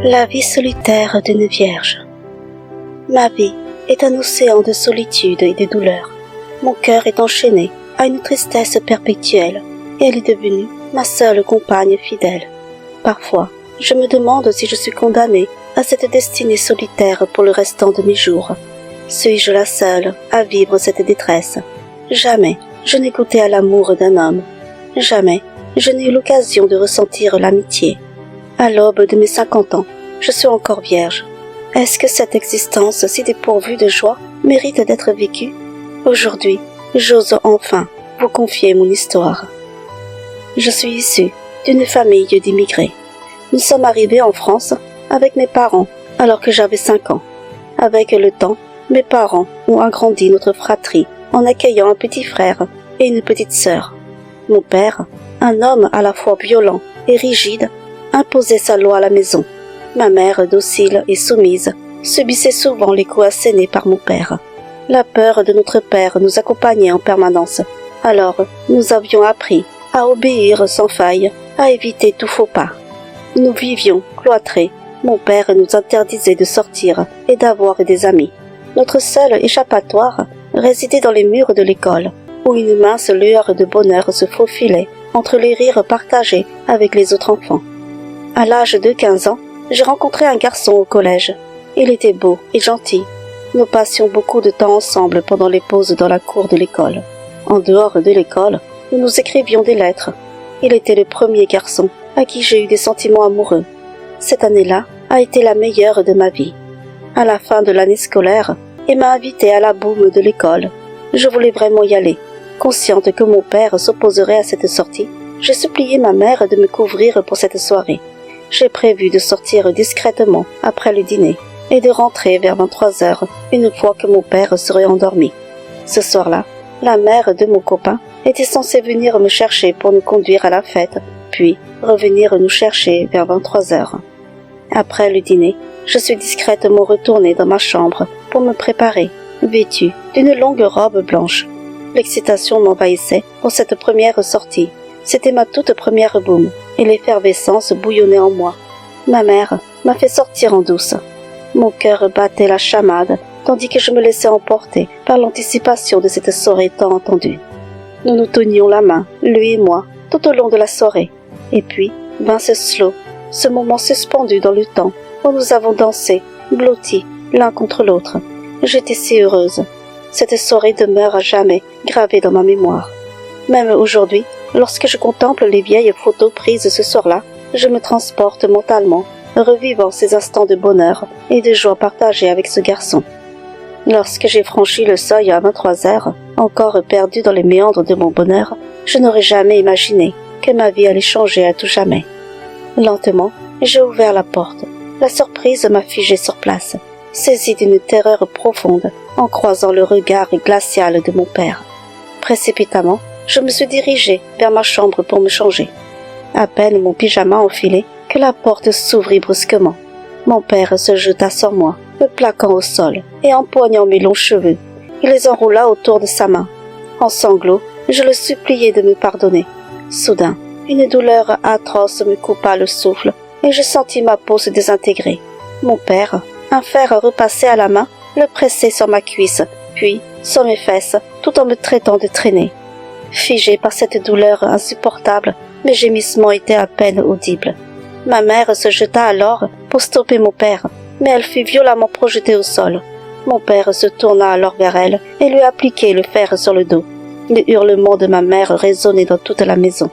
La vie solitaire d'une vierge. Ma vie est un océan de solitude et de douleur. Mon cœur est enchaîné à une tristesse perpétuelle et elle est devenue ma seule compagne fidèle. Parfois, je me demande si je suis condamnée à cette destinée solitaire pour le restant de mes jours. Suis-je la seule à vivre cette détresse? Jamais je n'ai goûté à l'amour d'un homme. Jamais je n'ai eu l'occasion de ressentir l'amitié. À l'aube de mes 50 ans, je suis encore vierge. Est-ce que cette existence si dépourvue de joie mérite d'être vécue? Aujourd'hui, j'ose enfin vous confier mon histoire. Je suis issue d'une famille d'immigrés. Nous sommes arrivés en France avec mes parents alors que j'avais 5 ans. Avec le temps, mes parents ont agrandi notre fratrie en accueillant un petit frère et une petite sœur. Mon père, un homme à la fois violent et rigide, imposait sa loi à la maison. Ma mère, docile et soumise, subissait souvent les coups assénés par mon père. La peur de notre père nous accompagnait en permanence. Alors, nous avions appris à obéir sans faille, à éviter tout faux pas. Nous vivions cloîtrés. Mon père nous interdisait de sortir et d'avoir des amis. Notre seul échappatoire résidait dans les murs de l'école, où une mince lueur de bonheur se faufilait entre les rires partagés avec les autres enfants. À l'âge de 15 ans, j'ai rencontré un garçon au collège. Il était beau et gentil. Nous passions beaucoup de temps ensemble pendant les pauses dans la cour de l'école. En dehors de l'école, nous nous écrivions des lettres. Il était le premier garçon à qui j'ai eu des sentiments amoureux. Cette année-là a été la meilleure de ma vie. À la fin de l'année scolaire, il m'a invité à la boum de l'école. Je voulais vraiment y aller. Consciente que mon père s'opposerait à cette sortie, j'ai supplié ma mère de me couvrir pour cette soirée. J'ai prévu de sortir discrètement après le dîner et de rentrer vers 23 heures une fois que mon père serait endormi. Ce soir-là, la mère de mon copain était censée venir me chercher pour nous conduire à la fête, puis revenir nous chercher vers 23 heures. Après le dîner, je suis discrètement retournée dans ma chambre pour me préparer, vêtue d'une longue robe blanche. L'excitation m'envahissait pour cette première sortie. C'était ma toute première boum, et l'effervescence bouillonnait en moi. Ma mère m'a fait sortir en douce. Mon cœur battait la chamade, tandis que je me laissais emporter par l'anticipation de cette soirée tant attendue. Nous nous tenions la main, lui et moi, tout au long de la soirée. Et puis vint ce slow, ce moment suspendu dans le temps, où nous avons dansé, blottis, l'un contre l'autre. J'étais si heureuse. Cette soirée demeure à jamais gravée dans ma mémoire. Même aujourd'hui, lorsque je contemple les vieilles photos prises ce soir-là, je me transporte mentalement, revivant ces instants de bonheur et de joie partagés avec ce garçon. Lorsque j'ai franchi le seuil à 23 heures, encore perdu dans les méandres de mon bonheur, je n'aurais jamais imaginé que ma vie allait changer à tout jamais. Lentement, j'ai ouvert la porte. La surprise m'a figé sur place, saisie d'une terreur profonde en croisant le regard glacial de mon père. Précipitamment, je me suis dirigée vers ma chambre pour me changer. À peine mon pyjama enfilé que la porte s'ouvrit brusquement. Mon père se jeta sur moi, me plaquant au sol et empoignant mes longs cheveux. Il les enroula autour de sa main. En sanglots, je le suppliai de me pardonner. Soudain, une douleur atroce me coupa le souffle et je sentis ma peau se désintégrer. Mon père, un fer repassé à la main, le pressait sur ma cuisse, puis sur mes fesses, tout en me traitant de traîner. Figée par cette douleur insupportable, mes gémissements étaient à peine audibles. Ma mère se jeta alors pour stopper mon père, mais elle fut violemment projetée au sol. Mon père se tourna alors vers elle et lui appliqua le fer sur le dos. Les hurlements de ma mère résonnaient dans toute la maison.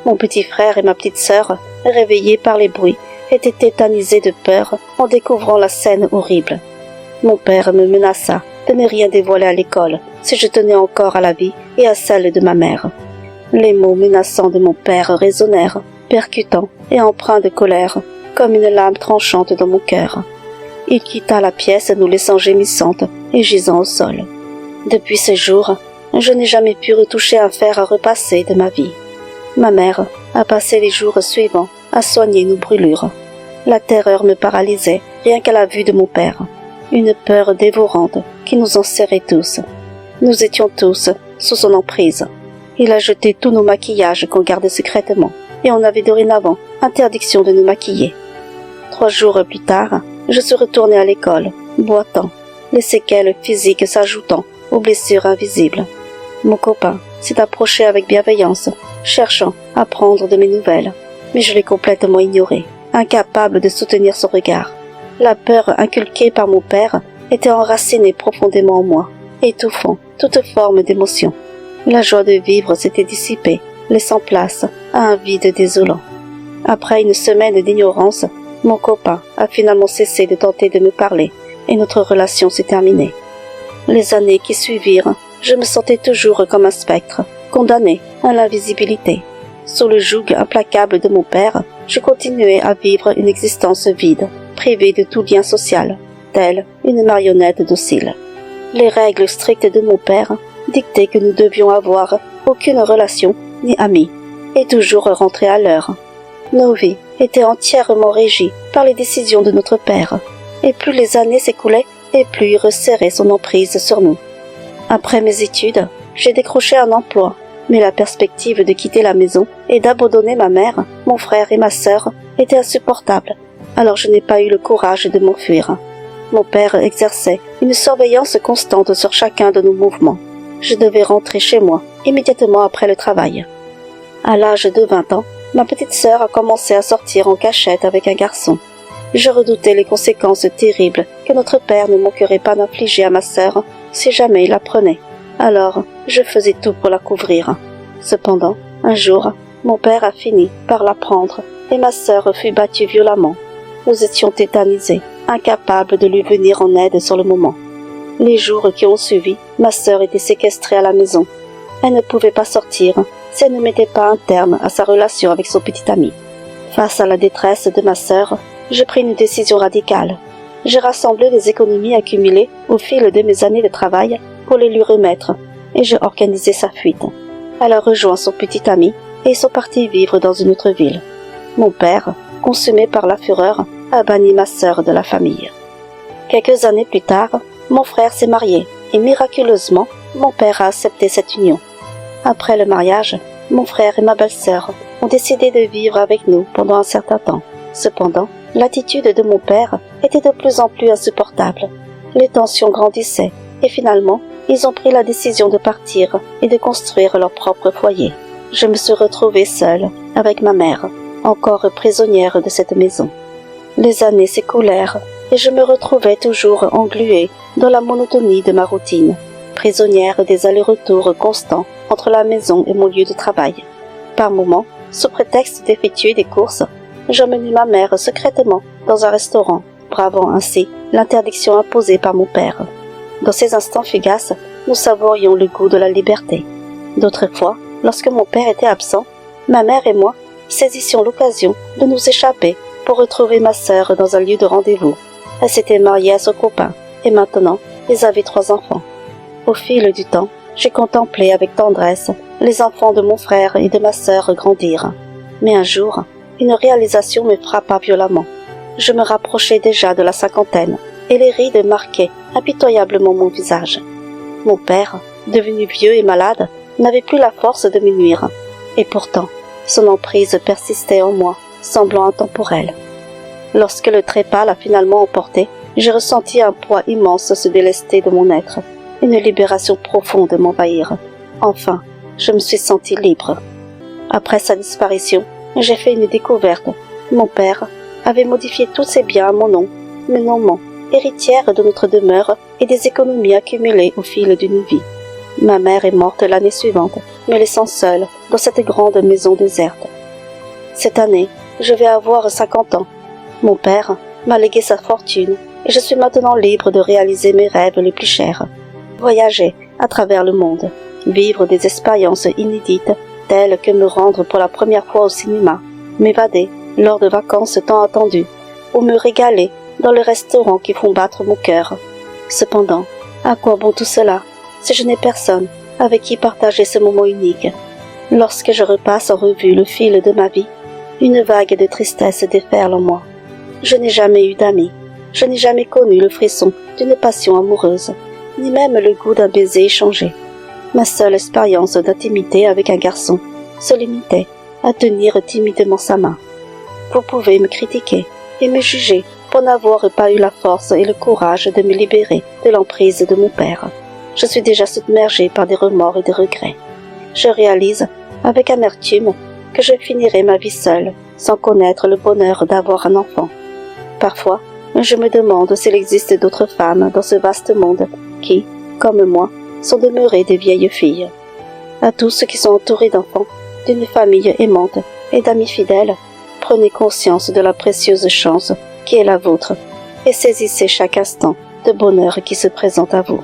Mon petit frère et ma petite sœur, réveillés par les bruits, étaient tétanisés de peur en découvrant la scène horrible. Mon père me menaça de ne rien dévoiler à l'école si je tenais encore à la vie et à celle de ma mère. Les mots menaçants de mon père résonnèrent, percutants et empreints de colère, comme une lame tranchante dans mon cœur. Il quitta la pièce nous laissant gémissantes et gisant au sol. Depuis ce jour, je n'ai jamais pu retoucher un fer à repasser de ma vie. Ma mère a passé les jours suivants à soigner nos brûlures. La terreur me paralysait rien qu'à la vue de mon père. Une peur dévorante qui nous enserrait tous. Nous étions tous sous son emprise. Il a jeté tous nos maquillages qu'on gardait secrètement, et on avait dorénavant interdiction de nous maquiller. 3 jours plus tard, je suis retournée à l'école, boitant, les séquelles physiques s'ajoutant aux blessures invisibles. Mon copain s'est approché avec bienveillance, cherchant à prendre de mes nouvelles, mais je l'ai complètement ignoré, incapable de soutenir son regard. La peur inculquée par mon père était enracinée profondément en moi, étouffant toute forme d'émotion. La joie de vivre s'était dissipée, laissant place à un vide désolant. Après une semaine d'ignorance, mon copain a finalement cessé de tenter de me parler et notre relation s'est terminée. Les années qui suivirent, je me sentais toujours comme un spectre, condamné à l'invisibilité. Sous le joug implacable de mon père, je continuais à vivre une existence vide, privée de tout lien social, telle une marionnette docile. Les règles strictes de mon père dictaient que nous devions avoir aucune relation ni amis, et toujours rentrer à l'heure. Nos vies étaient entièrement régies par les décisions de notre père, et plus les années s'écoulaient, et plus il resserrait son emprise sur nous. Après mes études, j'ai décroché un emploi, mais la perspective de quitter la maison et d'abandonner ma mère, mon frère et ma sœur était insupportable, alors je n'ai pas eu le courage de m'enfuir. Mon père exerçait une surveillance constante sur chacun de nos mouvements. Je devais rentrer chez moi immédiatement après le travail. À l'âge de 20 ans, ma petite sœur a commencé à sortir en cachette avec un garçon. Je redoutais les conséquences terribles que notre père ne manquerait pas d'infliger à ma sœur si jamais il l'apprenait. Alors, je faisais tout pour la couvrir. Cependant, un jour, mon père a fini par la prendre et ma sœur fut battue violemment. Nous étions tétanisés, incapables de lui venir en aide sur le moment. Les jours qui ont suivi, ma sœur était séquestrée à la maison. Elle ne pouvait pas sortir si elle ne mettait pas un terme à sa relation avec son petit ami. Face à la détresse de ma sœur, j'ai pris une décision radicale. J'ai rassemblé les économies accumulées au fil de mes années de travail pour les lui remettre, et j'ai organisé sa fuite. Elle a rejoint son petit ami et ils sont partis vivre dans une autre ville. Mon père, consumé par la fureur, a banni ma sœur de la famille. Quelques années plus tard, mon frère s'est marié et miraculeusement, mon père a accepté cette union. Après le mariage, mon frère et ma belle-sœur ont décidé de vivre avec nous pendant un certain temps. Cependant, l'attitude de mon père était de plus en plus insupportable. Les tensions grandissaient et finalement, ils ont pris la décision de partir et de construire leur propre foyer. Je me suis retrouvée seule avec ma mère, encore prisonnière de cette maison. Les années s'écoulèrent et je me retrouvais toujours engluée dans la monotonie de ma routine, prisonnière des allers-retours constants entre la maison et mon lieu de travail. Par moments, sous prétexte d'effectuer des courses, j'emmenais ma mère secrètement dans un restaurant, bravant ainsi l'interdiction imposée par mon père. Dans ces instants fugaces, nous savourions le goût de la liberté. D'autres fois, lorsque mon père était absent, ma mère et moi saisissions l'occasion de nous échapper pour retrouver ma sœur dans un lieu de rendez-vous. Elle s'était mariée à son copain et maintenant, ils avaient 3 enfants. Au fil du temps, j'ai contemplé avec tendresse les enfants de mon frère et de ma sœur grandir. Mais un jour, une réalisation me frappa violemment. Je me rapprochais déjà de la 50aine et les rides marquaient impitoyablement mon visage. Mon père, devenu vieux et malade, n'avait plus la force de me nuire. Et pourtant, son emprise persistait en moi, semblant intemporelle. Lorsque le trépas l'a finalement emporté, j'ai ressenti un poids immense se délester de mon être. Une libération profonde m'envahir. Enfin, je me suis sentie libre. Après sa disparition, j'ai fait une découverte. Mon père avait modifié tous ses biens à mon nom, me nommant héritière de notre demeure et des économies accumulées au fil d'une vie. Ma mère est morte l'année suivante, me laissant seule dans cette grande maison déserte. Cette année, je vais avoir 50 ans. Mon père m'a légué sa fortune et je suis maintenant libre de réaliser mes rêves les plus chers. Voyager à travers le monde, vivre des expériences inédites telles que me rendre pour la première fois au cinéma, m'évader lors de vacances tant attendues, ou me régaler dans les restaurants qui font battre mon cœur. Cependant, à quoi bon tout cela si je n'ai personne avec qui partager ce moment unique? Lorsque je repasse en revue le fil de ma vie, une vague de tristesse déferle en moi. Je n'ai jamais eu d'amis, je n'ai jamais connu le frisson d'une passion amoureuse, ni même le goût d'un baiser échangé. Ma seule expérience d'intimité avec un garçon se limitait à tenir timidement sa main. Vous pouvez me critiquer, et me juger pour n'avoir pas eu la force et le courage de me libérer de l'emprise de mon père. Je suis déjà submergée par des remords et des regrets. Je réalise, avec amertume, que je finirai ma vie seule, sans connaître le bonheur d'avoir un enfant. Parfois, je me demande s'il existe d'autres femmes dans ce vaste monde qui, comme moi, sont demeurées des vieilles filles. À tous ceux qui sont entourés d'enfants, d'une famille aimante et d'amis fidèles, prenez conscience de la précieuse chance qui est la vôtre et saisissez chaque instant de bonheur qui se présente à vous.